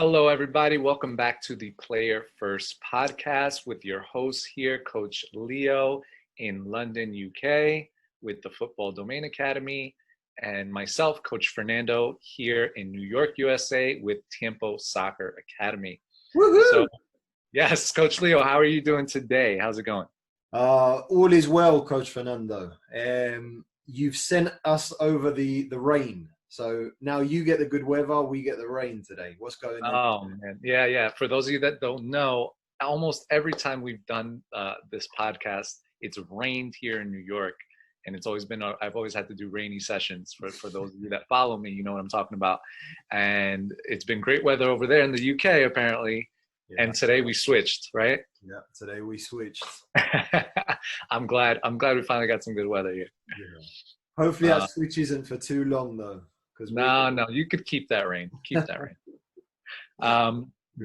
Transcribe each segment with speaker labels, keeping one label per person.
Speaker 1: Hello, everybody. Welcome back to the Player First podcast with your host here, Coach Leo in London, UK, with the Football Domain Academy, and myself, Coach Fernando, here in New York, USA, with Tiempo Soccer Academy.
Speaker 2: Woohoo!
Speaker 1: So, yes, Coach Leo, how are you doing today? How's it going?
Speaker 2: All is well, Coach Fernando. You've sent us over the rain. So now you get the good weather, we get the rain today. What's going on?
Speaker 1: Oh, man. Yeah. For those of you that don't know, almost every time we've done this podcast, it's rained here in New York. And it's always been, I've always had to do rainy sessions for those of you that follow me, you know what I'm talking about. And it's been great weather over there in the UK, apparently. Yeah. And today we switched, right?
Speaker 2: Yeah, today we switched.
Speaker 1: I'm glad we finally got some good weather here.
Speaker 2: Yeah. Hopefully that switch isn't for too long though.
Speaker 1: No, you could keep that rain. Keep that rain.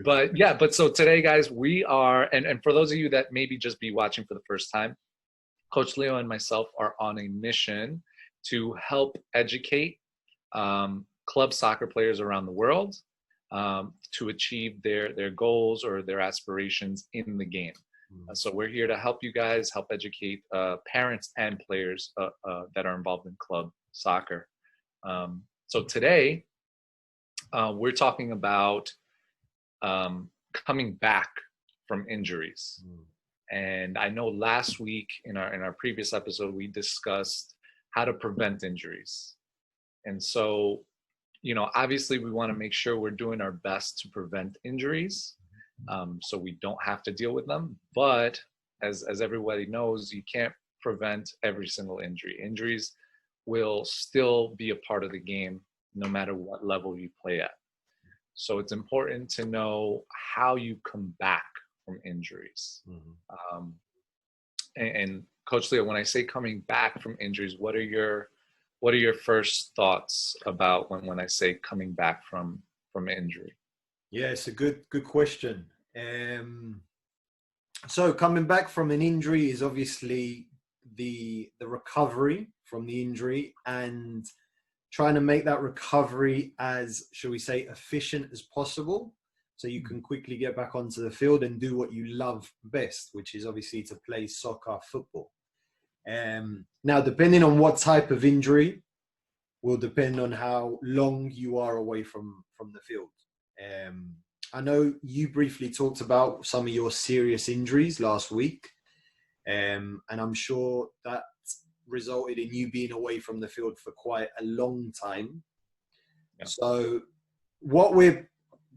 Speaker 1: But so today, guys, we are, and for those of you that maybe just be watching for the first time, Coach Leo and myself are on a mission to help educate club soccer players around the world to achieve their goals or their aspirations in the game. So we're here to help you guys, help educate parents and players that are involved in club soccer. So today, we're talking about coming back from injuries. And I know last week in our previous episode, we discussed how to prevent injuries. And so, obviously we want to make sure we're doing our best to prevent injuries so we don't have to deal with them. But as everybody knows, you can't prevent every single injury. Injuries will still be a part of the game no matter what level you play at. So it's important to know how you come back from injuries. And Coach Leo, when I say coming back from injuries, what are your first thoughts about when I say coming back from injury?
Speaker 2: Yeah, it's a good question. So coming back from an injury is obviously the recovery from the injury and trying to make that recovery as, shall we say, efficient as possible so you can quickly get back onto the field and do what you love best, which is obviously to play soccer, football. Now, depending on what type of injury will depend on how long you are away from the field. I know you briefly talked about some of your serious injuries last week, and I'm sure that resulted in you being away from the field for quite a long time. Yeah. So what we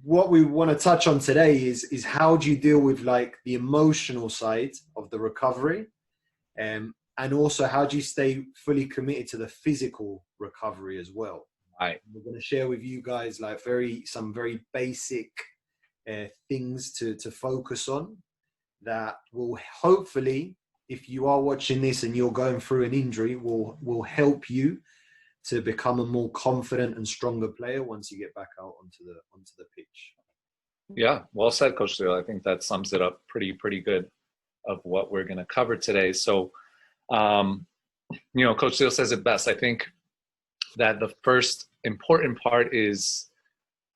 Speaker 2: want to touch on today is how do you deal with like the emotional side of the recovery, and also how do you stay fully committed to the physical recovery as well.
Speaker 1: Right.
Speaker 2: We're going to share with you guys like some very basic things to focus on that will hopefully, if you are watching this and you're going through an injury, will help you to become a more confident and stronger player once you get back out onto the pitch.
Speaker 1: Yeah, well said, Coach Leo. I think that sums it up pretty good of what we're going to cover today. So, Coach Leo says it best. I think that the first important part is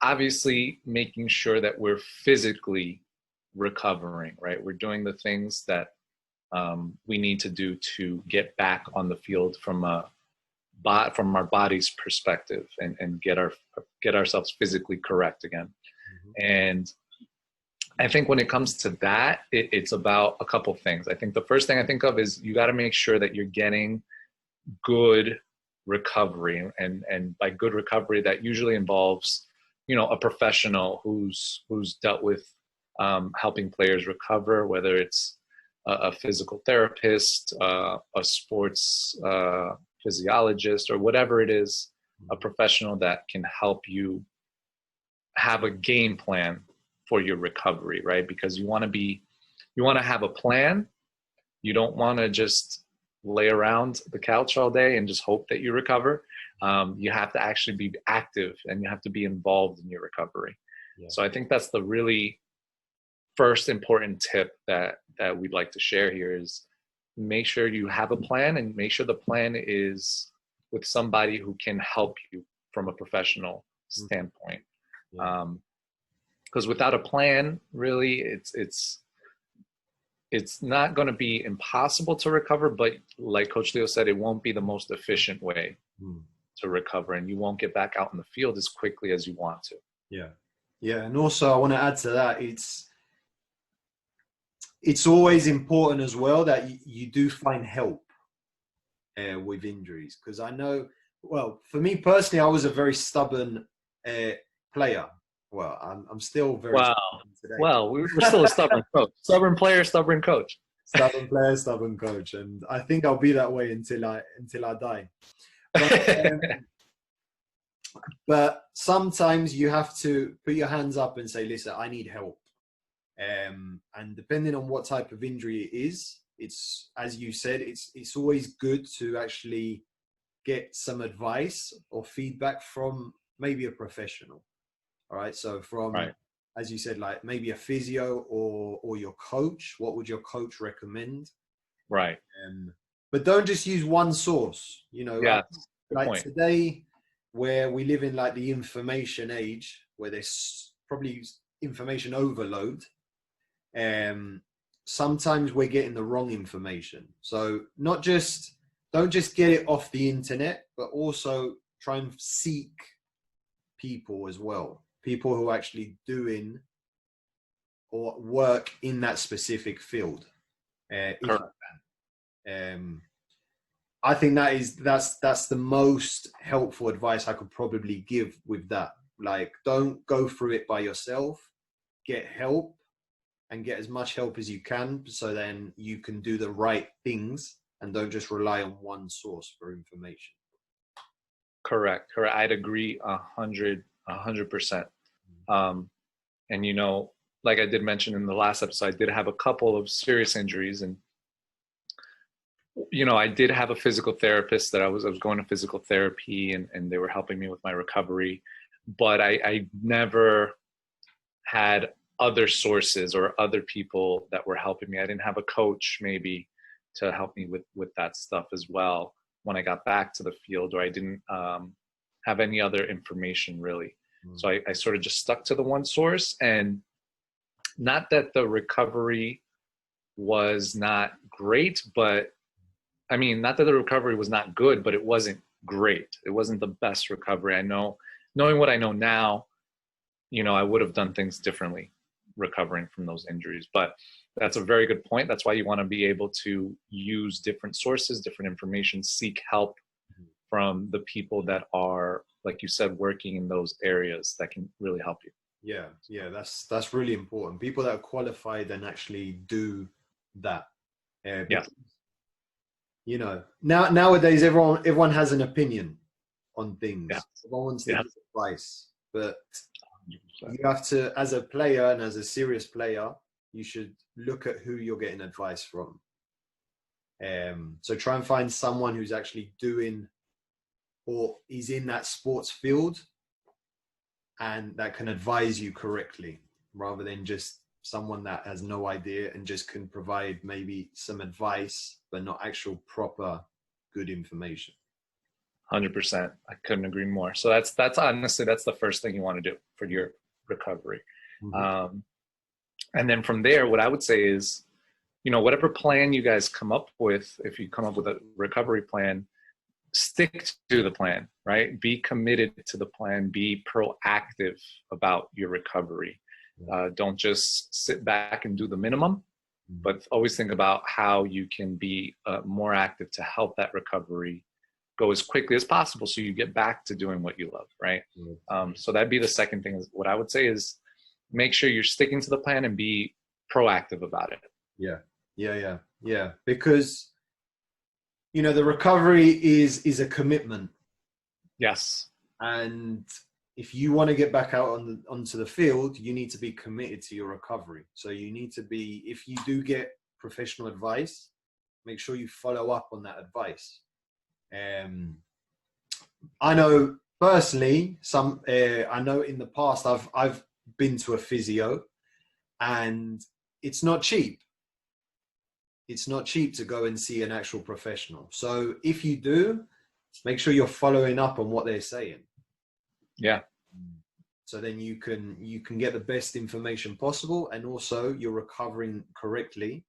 Speaker 1: obviously making sure that we're physically recovering, right? We're doing the things that we need to do to get back on the field from our body's perspective and get ourselves physically correct again. And I think when it comes to that, it's about a couple things. I think the first thing I think of is you got to make sure that you're getting good recovery, and by good recovery, that usually involves a professional who's dealt with helping players recover, whether it's a physical therapist, a sports physiologist, or whatever it is, a professional that can help you have a game plan for your recovery, right? Because you want to have a plan. You don't want to just lay around the couch all day and just hope that you recover. You have to actually be active and you have to be involved in your recovery. Yeah. So I think that's the really first important tip that we'd like to share here is make sure you have a plan and make sure the plan is with somebody who can help you from a professional standpoint. Yeah. because without a plan, really, it's not going to be impossible to recover, but like Coach Leo said, it won't be the most efficient way to recover, and you won't get back out in the field as quickly as you want to.
Speaker 2: Yeah. Yeah. And also I want to add to that, it's always important as well that you do find help with injuries. Because I know, well, for me personally, I was a very stubborn player. Well, I'm still very stubborn today.
Speaker 1: Well, we're still a stubborn coach. Stubborn player, stubborn coach.
Speaker 2: Stubborn player, stubborn coach. And I think I'll be that way until I die. But sometimes you have to put your hands up and say, listen, I need help. And depending on what type of injury it is, it's, as you said, it's always good to actually get some advice or feedback from maybe a professional. All right. So from, as you said, like maybe a physio or your coach. What would your coach recommend?
Speaker 1: Right.
Speaker 2: But don't just use one source, you know.
Speaker 1: Yeah.
Speaker 2: Like today, where we live in like the information age, where there's probably information overload, sometimes we're getting the wrong information. So don't just get it off the internet, but also try and seek people as well. People who are actually doing or work in that specific field. If you can. I think that's the most helpful advice I could probably give with that. Like, don't go through it by yourself. Get help, and get as much help as you can, so then you can do the right things and don't just rely on one source for information.
Speaker 1: Correct. I'd agree 100%. And you know, like I did mention in the last episode, I did have a couple of serious injuries, and you know, I did have a physical therapist that I was going to physical therapy, and they were helping me with my recovery, but I never had other sources or other people that were helping me. I didn't have a coach maybe to help me with that stuff as well when I got back to the field, or I didn't have any other information really. So I sort of just stuck to the one source, and not that the recovery was not great, but I mean, not that the recovery was not good, but it wasn't great. It wasn't the best recovery. I know, knowing what I know now, you know, I would have done things differently recovering from those injuries. But that's a very good point. That's why you want to be able to use different sources, different information, seek help from the people that are, like you said, working in those areas that can really help you.
Speaker 2: Yeah, that's really important. People that are qualified and actually do that.
Speaker 1: Yeah.
Speaker 2: You know, nowadays everyone has an opinion on things.
Speaker 1: Yeah.
Speaker 2: Everyone wants to give advice, but you have to, as a player and as a serious player, you should look at who you're getting advice from. So try and find someone who's actually doing or is in that sports field and that can advise you correctly, rather than just someone that has no idea and just can provide maybe some advice, but not actual proper good information.
Speaker 1: 100%. I couldn't agree more. So that's honestly, that's the first thing you want to do for your recovery. And then from there, what I would say is, you know, whatever plan you guys come up with, if you come up with a recovery plan, stick to the plan, right? Be committed to the plan, be proactive about your recovery. Don't just sit back and do the minimum, but always think about how you can be more active to help that recovery go as quickly as possible so you get back to doing what you love, right? So that'd be the second thing. Is what I would say is make sure you're sticking to the plan and be proactive about it.
Speaker 2: Yeah. Because, you know, the recovery is a commitment.
Speaker 1: Yes.
Speaker 2: And if you want to get back out onto the field, you need to be committed to your recovery. So you need to be, if you do get professional advice, make sure you follow up on that advice. I know personally, I know in the past I've been to a physio, and it's not cheap. It's not cheap to go and see an actual professional. So if you do, make sure you're following up on what they're saying.
Speaker 1: Yeah.
Speaker 2: So then you can get the best information possible, and also you're recovering correctly,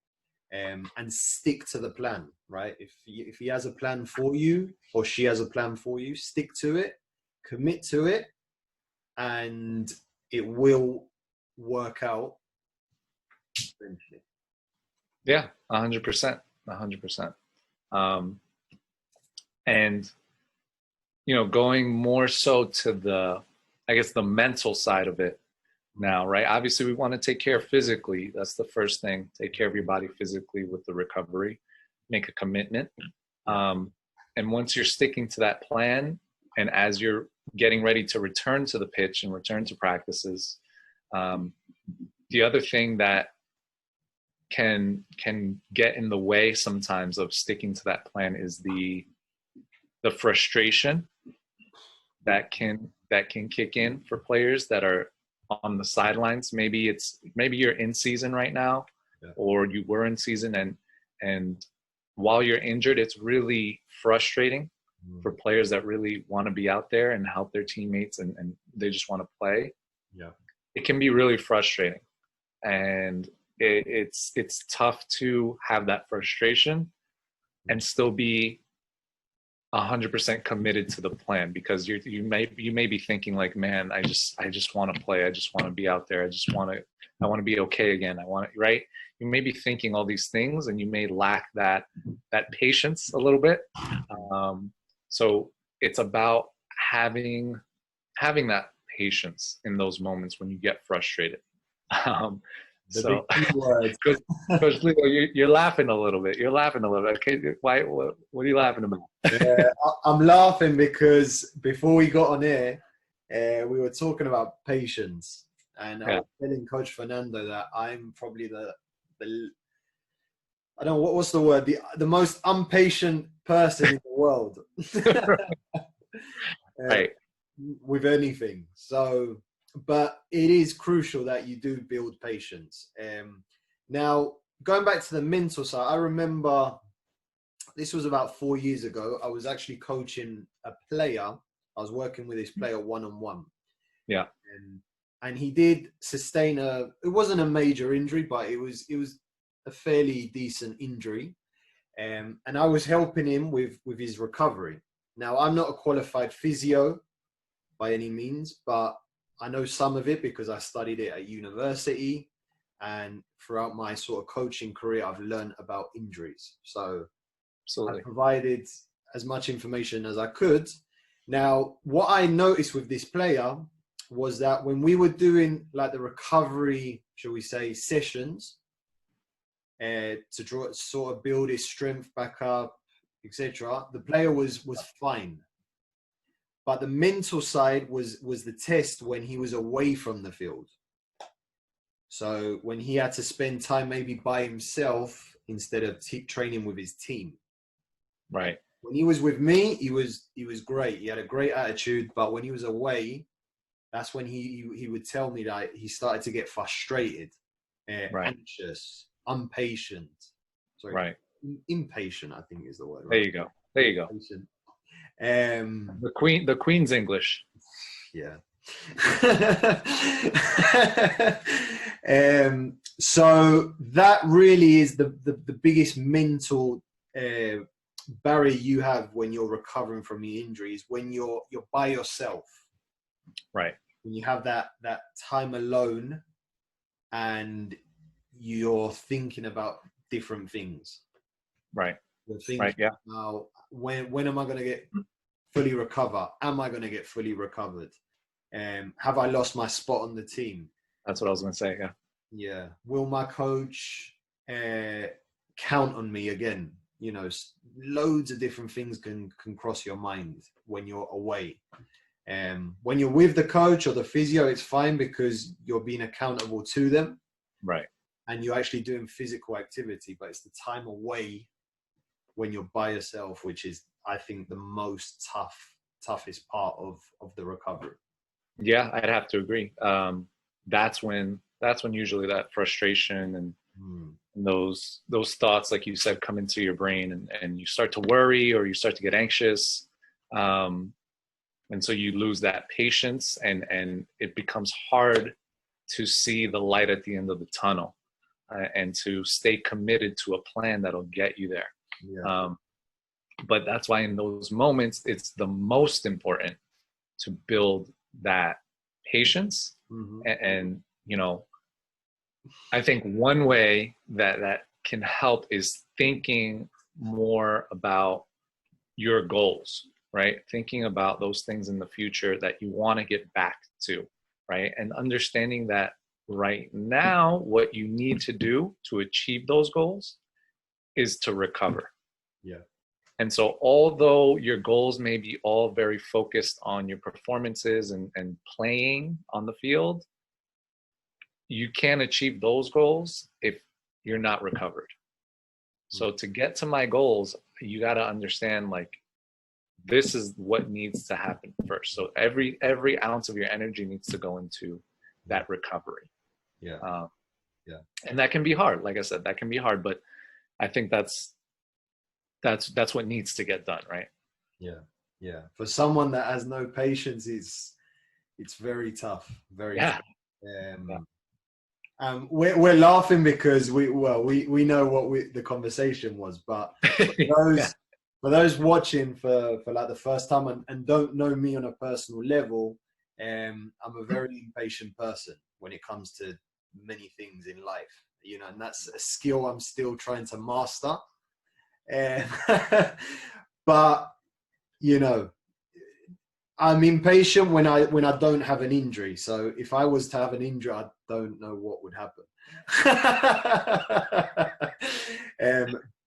Speaker 2: and stick to the plan, right? If he has a plan for you or she has a plan for you, stick to it, commit to it, and it will work out eventually.
Speaker 1: Yeah, 100%, 100%. And going more so to I guess the mental side of it now, right? Obviously, we want to take care physically. That's the first thing. Take care of your body physically with the recovery. Make a commitment. And once you're sticking to that plan, and as you're getting ready to return to the pitch and return to practices, the other thing that can get in the way sometimes of sticking to that plan is the frustration that can kick in for players that are on the sidelines. Maybe you're in season right now, or you were in season, and while you're injured, it's really frustrating for players that really want to be out there and help their teammates, and they just want to play.
Speaker 2: Yeah, it
Speaker 1: can be really frustrating, and it's tough to have that frustration and still be 100% committed to the plan, because you may be thinking like, man, I just want to play. I just want to be out there. I want to be okay again. Right? You may be thinking all these things, and you may lack that patience a little bit. So it's about having that patience in those moments when you get frustrated. So, Coach Leo, you're laughing a little bit. You're laughing a little bit. Okay, why? What are you laughing about?
Speaker 2: I'm laughing because before we got on air, we were talking about patience, and I was telling Coach Fernando that I'm probably the I don't know what's the word, the most impatient person in the world.
Speaker 1: Right.
Speaker 2: With anything. So, but it is crucial that you do build patience. Now, going back to the mental side, I remember this was about 4 years ago. I was actually coaching a player. I was working with this player one-on-one.
Speaker 1: Yeah.
Speaker 2: And he did sustain it wasn't a major injury, but it was a fairly decent injury. And I was helping him with his recovery. Now, I'm not a qualified physio by any means, but I know some of it because I studied it at university, and throughout my sort of coaching career, I've learned about injuries. So
Speaker 1: absolutely,
Speaker 2: I provided as much information as I could. Now, what I noticed with this player was that when we were doing like the recovery, shall we say, sessions, to sort of build his strength back up, etc., the player was fine. But the mental side was the test when he was away from the field. So when he had to spend time maybe by himself instead of training with his team.
Speaker 1: Right.
Speaker 2: When he was with me, he was great. He had a great attitude. But when he was away, that's when he would tell me that he started to get frustrated, anxious, impatient. Sorry,
Speaker 1: right.
Speaker 2: Impatient, I think is the word.
Speaker 1: Right? There you go.
Speaker 2: Impatient.
Speaker 1: The Queen's English.
Speaker 2: Yeah. So that really is the biggest mental barrier you have when you're recovering from your injuries, when you're by yourself.
Speaker 1: Right.
Speaker 2: When you have that time alone and you're thinking about different things.
Speaker 1: Right.
Speaker 2: You're thinking,
Speaker 1: right. Yeah.
Speaker 2: Now, when am I going to get fully recover? Am I going to get fully recovered? Have I lost my spot on the team?
Speaker 1: That's what I was going to say. Yeah.
Speaker 2: Yeah. Will my coach count on me again? Loads of different things can cross your mind when you're away. When you're with the coach or the physio, it's fine because you're being accountable to them.
Speaker 1: Right.
Speaker 2: And you're actually doing physical activity, but it's the time away when you're by yourself, which is, I think, the most toughest part of the recovery.
Speaker 1: Yeah, I'd have to agree. That's when usually that frustration and those thoughts, like you said, come into your brain, and you start to worry or you start to get anxious. And so you lose that patience, and it becomes hard to see the light at the end of the tunnel, and to stay committed to a plan that'll get you there.
Speaker 2: Yeah.
Speaker 1: But that's why in those moments, it's the most important to build that patience. And I think one way that can help is thinking more about your goals, right? Thinking about those things in the future that you want to get back to, right? And understanding that right now, what you need to do to achieve those goals is to recover.
Speaker 2: Yeah.
Speaker 1: And so although your goals may be all very focused on your performances and playing on the field, you can't achieve those goals if you're not recovered. So to get to my goals, you got to understand, like, this is what needs to happen first. So every ounce of your energy needs to go into that recovery.
Speaker 2: Yeah.
Speaker 1: And that can be hard. Like I said, that can be hard, but I think that's what needs to get done, right?
Speaker 2: Yeah. For someone that has no patience, it's very tough. Very tough. We're laughing because we know what the conversation was, but for those watching for like the first time and don't know me on a personal level, I'm a very impatient person when it comes to many things in life, and that's a skill I'm still trying to master. But I'm impatient when I don't have an injury. So if I was to have an injury, I don't know what would happen.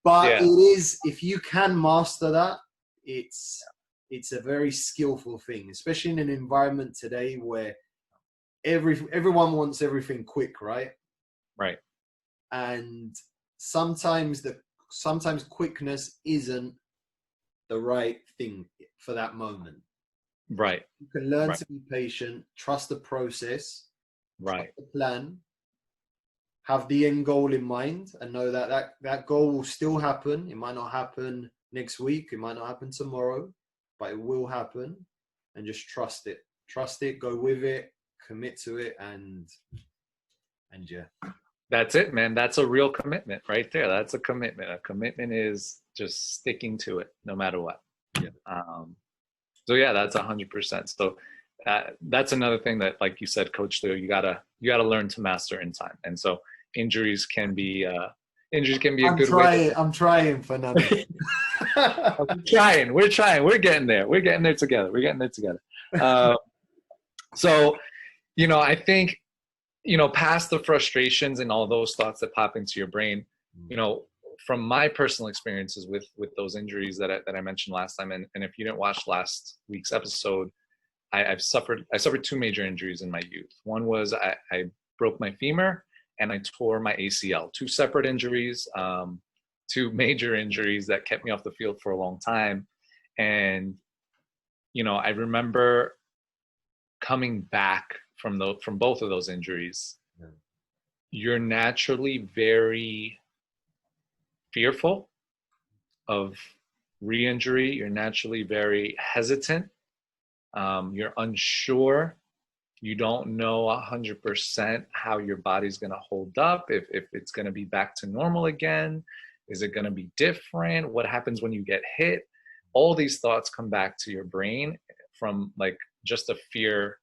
Speaker 2: But it is, if you can master that, it's a very skillful thing, especially in an environment today where everyone wants everything quick, right?
Speaker 1: Right.
Speaker 2: And sometimes quickness isn't the right thing for that moment.
Speaker 1: Right.
Speaker 2: You can learn to be patient, trust the process,
Speaker 1: right,
Speaker 2: trust the plan, have the end goal in mind, and know that goal will still happen. It might not happen next week, it might not happen tomorrow, but it will happen. And just trust it. Trust it, go with it, commit to it, and yeah.
Speaker 1: That's it, man. That's a real commitment right there. That's a commitment. A commitment is just sticking to it no matter what.
Speaker 2: Yeah.
Speaker 1: So yeah, that's 100%. So that's another thing that, like you said, Coach Leo, you gotta learn to master in time. And so injuries can be a good way.
Speaker 2: I'm trying, Fernando.
Speaker 1: We're trying. We're getting there. We're getting there together. So, I think, past the frustrations and all those thoughts that pop into your brain, from my personal experiences with those injuries that I mentioned last time, and if you didn't watch last week's episode, I suffered 2 major injuries in my youth. One was I broke my femur and I tore my ACL. 2 separate injuries, 2 major injuries that kept me off the field for a long time. And I remember coming back from both of those injuries. You're naturally very fearful of re-injury. You're naturally very hesitant. You're unsure. You don't know 100% how your body's going to hold up, if it's going to be back to normal again. Is it going to be different? What happens when you get hit? All these thoughts come back to your brain from like just a fear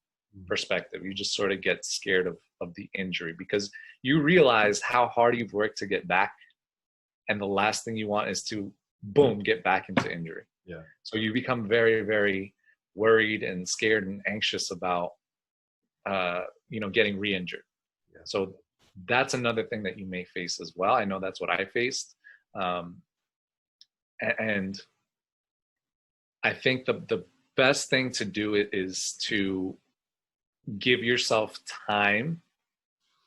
Speaker 1: perspective. You just sort of get scared of the injury because you realize how hard you've worked to get back, and the last thing you want is to boom get back into injury.
Speaker 2: Yeah.
Speaker 1: So you become very, very worried and scared and anxious about getting re-injured.
Speaker 2: Yeah.
Speaker 1: So that's another thing that you may face as well. I know that's what I faced, and I think the best thing to do is to give yourself time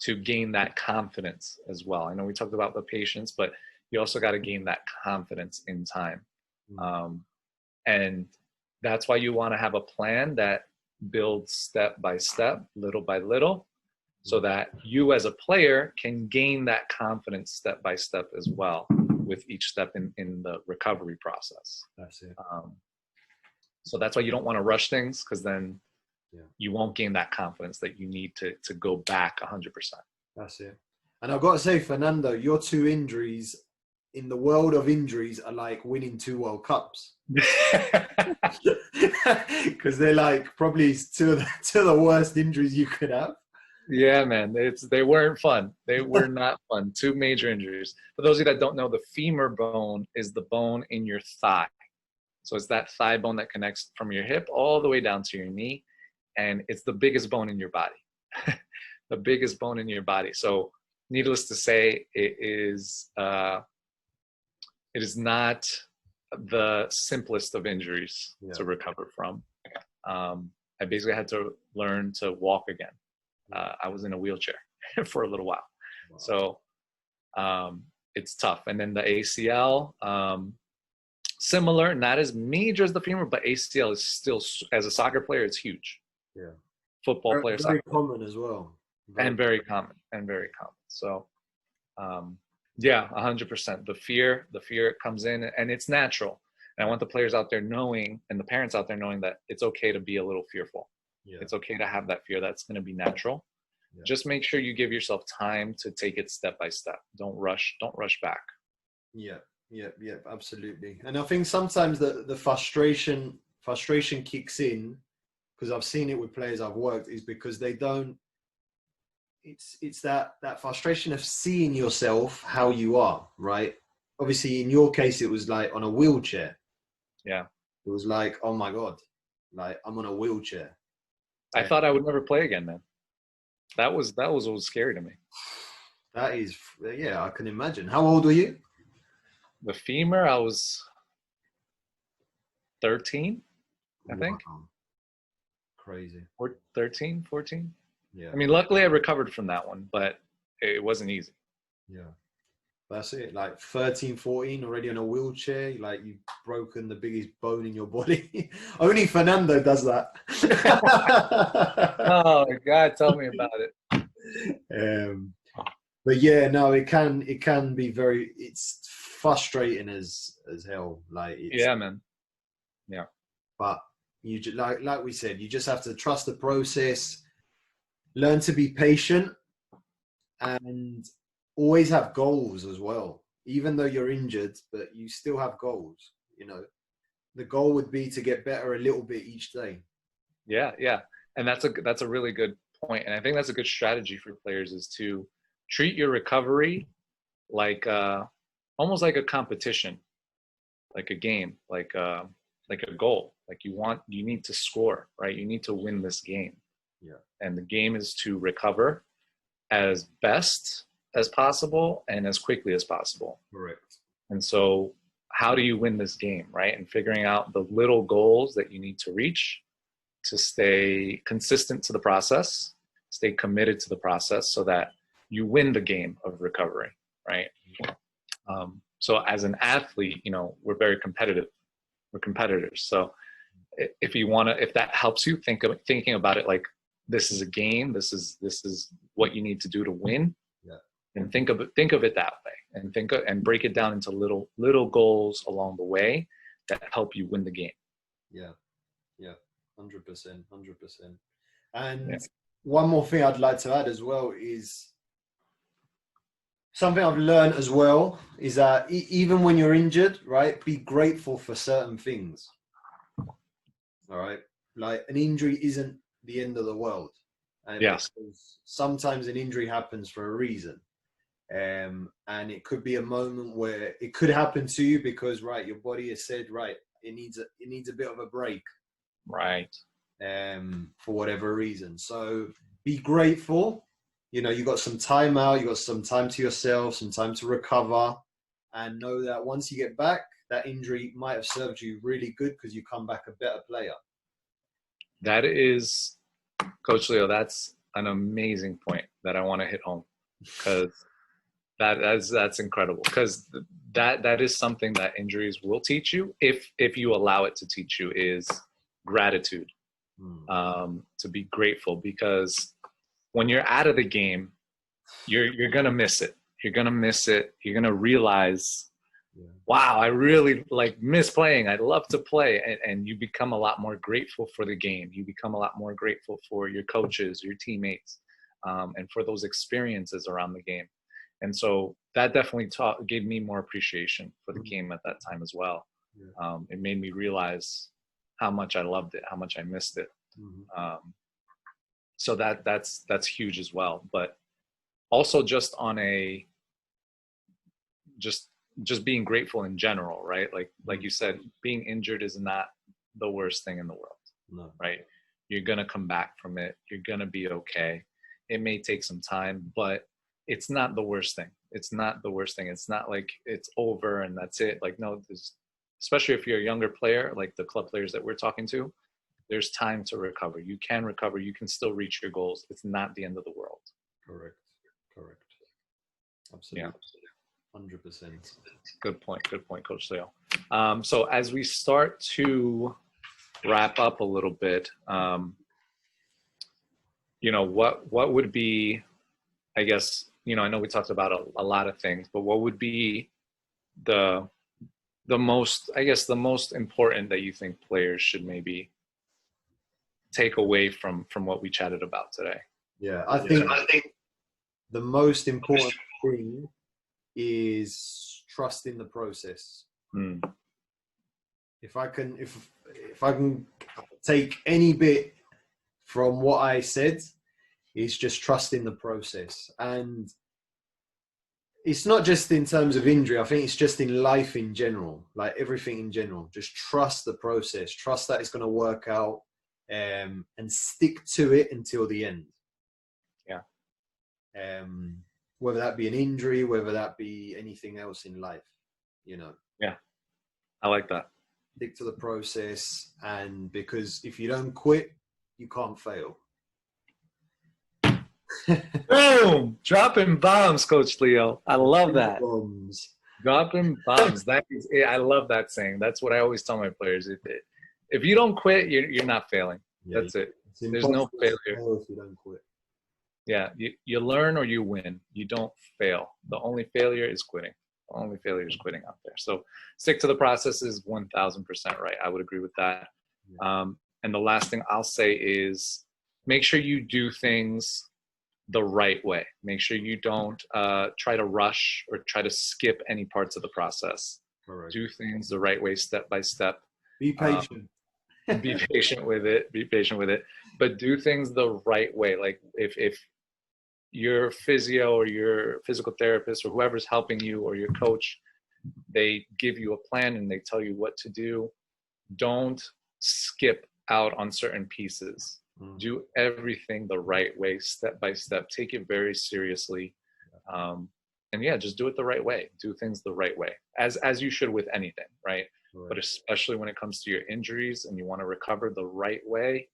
Speaker 1: to gain that confidence as well. I know we talked about the patience, but you also got to gain that confidence in time. And that's why you want to have a plan that builds step by step, little by little, so that you as a player can gain that confidence step by step as well with each step in the recovery process.
Speaker 2: That's it.
Speaker 1: So that's why you don't want to rush things, because then
Speaker 2: Yeah.
Speaker 1: you won't gain that confidence that you need to go back 100%.
Speaker 2: That's it. And I've got to say, Fernando, your two injuries in the world of injuries are like winning 2 World Cups. Because they're like probably two of the worst injuries you could have.
Speaker 1: Yeah, man, they weren't fun. They were not fun. 2 major injuries. For those of you that don't know, the femur bone is the bone in your thigh. So it's that thigh bone that connects from your hip all the way down to your knee, and it's the biggest bone in your body. The biggest bone in your body. So needless to say, it is not the simplest of injuries to recover from. I basically had to learn to walk again. I was in a wheelchair for a little while. Wow. So it's tough. And then the ACL, similar, not as major as the femur, but ACL is still, as a soccer player, it's huge.
Speaker 2: Yeah.
Speaker 1: Football player,
Speaker 2: very common as well.
Speaker 1: Very common. So, yeah, 100%. The fear comes in, and it's natural. And I want the players out there knowing, and the parents out there knowing, that it's okay to be a little fearful. Yeah. It's okay to have that fear. That's going to be natural. Yeah. Just make sure you give yourself time to take it step by step. Don't rush back.
Speaker 2: Yeah, absolutely. And I think sometimes the frustration kicks in, because I've seen it with players I've worked, is because they don't, it's that frustration of seeing yourself how you are, right? Obviously in your case it was like on a wheelchair.
Speaker 1: Yeah.
Speaker 2: It was like, oh my God, like I'm on a wheelchair.
Speaker 1: I thought I would never play again, man. That was what was scary to me.
Speaker 2: That is, yeah, I can imagine. How old were you?
Speaker 1: The femur, I was 13, I think.
Speaker 2: Crazy.
Speaker 1: Or 13, 14.
Speaker 2: Yeah.
Speaker 1: I mean, luckily I recovered from that one, but it wasn't easy.
Speaker 2: Yeah. That's it. Like 13, 14, already in a wheelchair. Like you've broken the biggest bone in your body. Only Fernando does that.
Speaker 1: Oh my God, tell me about it.
Speaker 2: But yeah, no, it can be it's frustrating as hell. Like
Speaker 1: yeah, man. Yeah.
Speaker 2: But you like we said, you just have to trust the process, learn to be patient, and always have goals as well. Even though you're injured, but you still have goals. You know, the goal would be to get better a little bit each day.
Speaker 1: Yeah, and that's a really good point, and I think that's a good strategy for players, is to treat your recovery like almost like a competition, like a game, like a goal. Like you need to score, right? You need to win this game.
Speaker 2: Yeah. And
Speaker 1: the game is to recover as best as possible and as quickly as possible.
Speaker 2: Correct.
Speaker 1: And so how do you win this game, right? And figuring out the little goals that you need to reach to stay consistent to the process, stay committed to the process, so that you win the game of recovery, right? So as an athlete, we're very competitive. We're competitors. So if that helps you thinking about it like this is a game, this is what you need to do to win.
Speaker 2: Yeah.
Speaker 1: And think of it that way, and break it down into little goals along the way that help you win the game.
Speaker 2: Yeah. 100%. And one more thing I'd like to add as well is something I've learned as well is that even when you're injured, right, be grateful for certain things. All right. Like an injury isn't the end of the world. And
Speaker 1: yes.
Speaker 2: Sometimes an injury happens for a reason. And it could be a moment where it could happen to you because, right, your body has said, right, it needs a bit of a break.
Speaker 1: Right.
Speaker 2: For whatever reason. So be grateful. You got some time out, you got some time to yourself, some time to recover, and know that once you get back, that injury might have served you really good because you come back a better player. That
Speaker 1: is, Coach Leo, that's an amazing point that I want to hit home, because that's incredible, because that is something that injuries will teach you if you allow it to teach you, is gratitude. To be grateful, because when you're out of the game, you're gonna miss it. You're gonna realize wow, I really like miss playing. I love to play. And you become a lot more grateful for the game. You become a lot more grateful for your coaches, your teammates, and for those experiences around the game. And so that definitely gave me more appreciation for the game at that time as well. It made me realize how much I loved it, how much I missed it. So that's huge as well. But also just on a just being grateful in general, right? Like you said, being injured is not the worst thing in the world, right? You're gonna come back from it. You're gonna be okay. It may take some time, but it's not the worst thing. It's not the worst thing. It's not like it's over and that's it. Like, no, especially if you're a younger player, like the club players that we're talking to, there's time to recover. You can recover. You can still reach your goals. It's not the end of the world.
Speaker 2: Correct. Absolutely.
Speaker 1: Yeah.
Speaker 2: 100%.
Speaker 1: Good point, Coach Leo. So as we start to wrap up a little bit, what would be, I guess, I know we talked about a lot of things, but what would be the most important that you think players should maybe take away from what we chatted about today?
Speaker 2: Yeah, I think the most important thing is trust in the process. If I can take any bit from what I said, it's just trust in the process. And it's not just in terms of injury. I think it's just in life in general, like everything in general. Just trust the process. Trust that it's going to work out, and stick to it until the end.
Speaker 1: Yeah.
Speaker 2: Whether that be an injury, whether that be anything else in life,
Speaker 1: Yeah, I like that.
Speaker 2: Stick to the process, and because if you don't quit, you can't fail.
Speaker 1: Boom! Dropping bombs, Coach Leo. I love that.
Speaker 2: Bombs.
Speaker 1: Dropping bombs. That is it. I love that saying. That's what I always tell my players. If you don't quit, you're not failing. That's it. There's no failure.
Speaker 2: If you don't quit.
Speaker 1: Yeah, you learn or you win. You don't fail. The only failure is quitting. The only failure is quitting out there. So stick to the process is 1,000% right. I would agree with that. And the last thing I'll say is make sure you do things the right way. Make sure you don't try to rush or try to skip any parts of the process.
Speaker 2: Correct.
Speaker 1: Do things the right way, step by step.
Speaker 2: Be patient.
Speaker 1: Be patient with it. Be patient with it. But do things the right way. Like if your physio or your physical therapist or whoever's helping you or your coach, they give you a plan and they tell you what to do, don't skip out on certain pieces. Do everything the right way, step by step. Take it very seriously. And yeah, just do it the right way. Do things the right way, as you should with anything, right? But especially when it comes to your injuries and you want to recover the right way.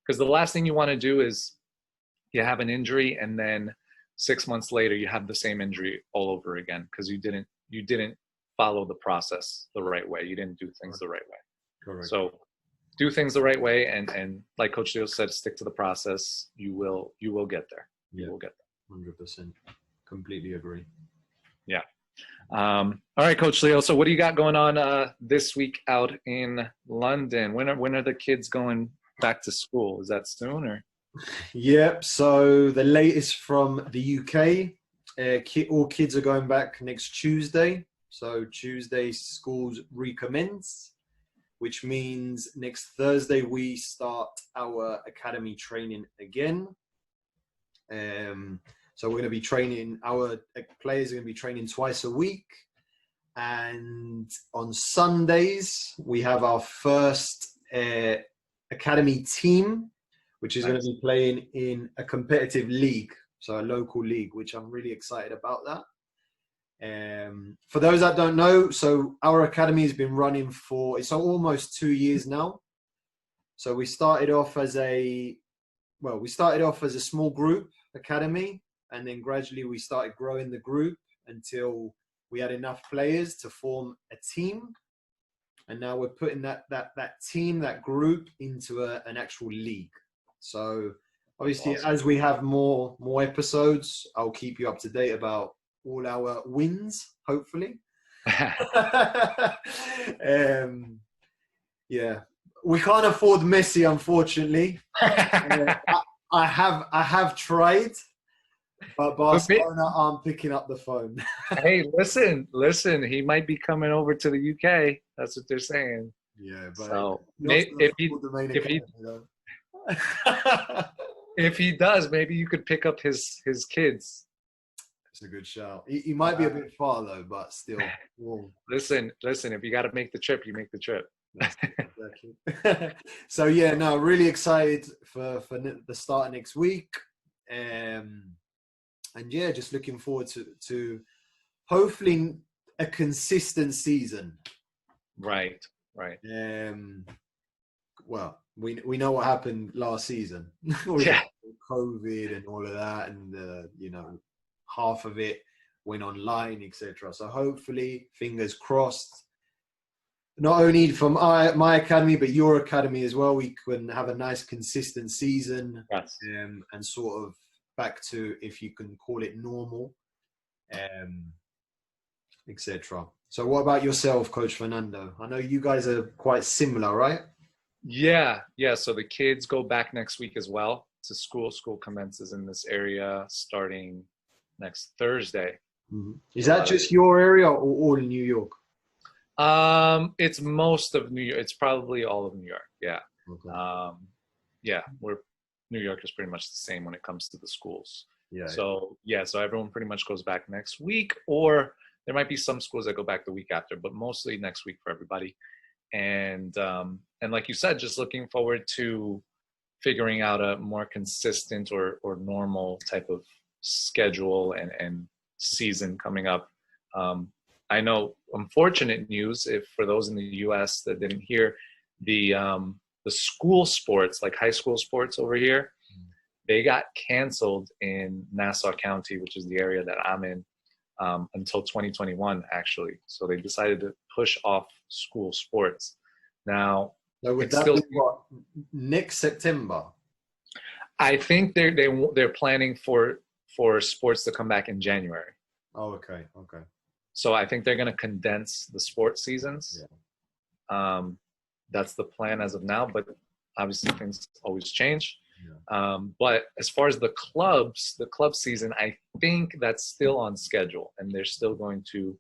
Speaker 1: Because the last thing you want to do is you have an injury and then 6 months later you have the same injury all over again because you didn't follow the process the right way. You didn't do things the right way.
Speaker 2: Correct.
Speaker 1: So do things the right way, and like Coach Leo said, stick to the process. You will get there. You will get there.
Speaker 2: 100%. Completely agree.
Speaker 1: Yeah. All right, Coach Leo. So what do you got going on this week out in London? When are the kids going back to school? Is that soon or?
Speaker 2: Yep. So the latest from the UK, all kids are going back next Tuesday. So Tuesday schools recommence, which means next Thursday we start our academy training again. So we're going to be training, our players are going to be training twice a week. And on Sundays, we have our first academy team, which is going to be playing in a competitive league, so a local league, which I'm really excited about that. For those that don't know, so our academy has been running for, it's almost 2 years now. So we started off as a small group academy, and then gradually we started growing the group until we had enough players to form a team. And now we're putting that team, that group into an actual league. So obviously, awesome. As we have more episodes, I'll keep you up to date about all our wins, hopefully. Yeah, we can't afford Messi, unfortunately. I have tried, but Barcelona aren't picking up the phone.
Speaker 1: Hey, listen. He might be coming over to the UK. That's what they're saying.
Speaker 2: Yeah, but
Speaker 1: So
Speaker 2: not to the
Speaker 1: if
Speaker 2: football domain
Speaker 1: if he
Speaker 2: academy, though.
Speaker 1: if he does, maybe you could pick up his kids.
Speaker 2: It's a good shout. He might be a bit far though, but still. Whoa.
Speaker 1: Listen. If you got to make the trip, you make the trip.
Speaker 2: Exactly. So yeah, no, really excited for the start of next week, and yeah, just looking forward to hopefully a consistent season.
Speaker 1: Right.
Speaker 2: Well, we know what happened last season with COVID and all of that, and half of it went online, etc. So hopefully, fingers crossed, not only from my academy but your academy as well, we can have a nice consistent season.
Speaker 1: Yes.
Speaker 2: And sort of back to, if you can call it, normal, etc. So what about yourself, Coach Fernando? I know you guys are quite similar, right?
Speaker 1: Yeah. So the kids go back next week as well to school. School commences in this area starting next Thursday.
Speaker 2: Mm-hmm. Is that just your area or all in New York?
Speaker 1: It's most of New York. It's probably all of New York. Yeah. Okay. New York is pretty much the same when it comes to the schools. So everyone pretty much goes back next week, or there might be some schools that go back the week after, but mostly next week for everybody. And like you said, just looking forward to figuring out a more consistent or normal type of schedule and season coming up. I know, unfortunate news, if for those in the U.S. that didn't hear, the school sports, like high school sports over here, they got canceled in Nassau County, which is the area that I'm in, until 2021, actually. So they decided to push off school sports. Now,
Speaker 2: so would that be what, next September?
Speaker 1: I think they're planning for sports to come back in January.
Speaker 2: Oh, okay.
Speaker 1: So I think they're going to condense the sports seasons. Yeah. That's the plan as of now, but obviously things always change. Yeah. But as far as the club season, I think that's still on schedule, and they're still going to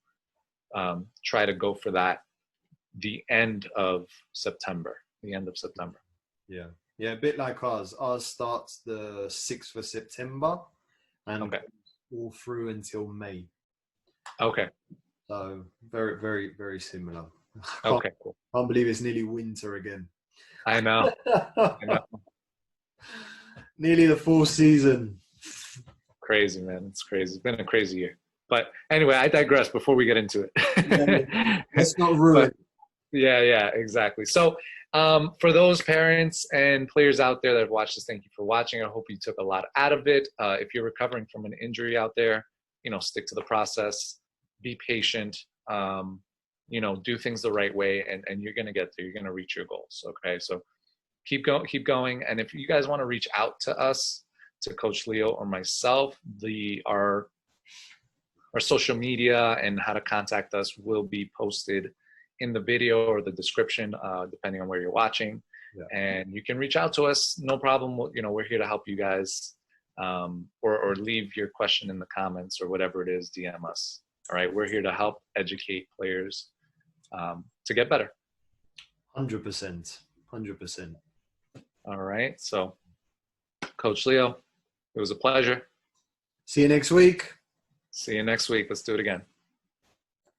Speaker 1: try to go for that the end of September. Yeah, a bit like ours. Ours starts the 6th of September and all through until May. Okay. So very, very, very similar. Okay, cool. Can't believe it's nearly winter again. I know.
Speaker 2: Nearly the full season.
Speaker 1: Crazy, man. It's crazy. It's been a crazy year. But anyway, I digress before we get into it.
Speaker 2: Let's not ruin it.
Speaker 1: Yeah, exactly. So for those parents and players out there that have watched this, thank you for watching. I hope you took a lot out of it. If you're recovering from an injury out there, stick to the process. Be patient, do things the right way, and you're going to get there. You're going to reach your goals. Okay. So keep going. And if you guys want to reach out to us, to Coach Leo or myself, our social media and how to contact us will be posted in the video or the description, depending on where you're watching. Yeah. And you can reach out to us. No problem. We're here to help you guys, or leave your question in the comments or whatever it is, DM us. All right, we're here to help educate players to get better.
Speaker 2: 100%.
Speaker 1: All right, so Coach Leo, it was a pleasure.
Speaker 2: See you next week.
Speaker 1: Let's do it again.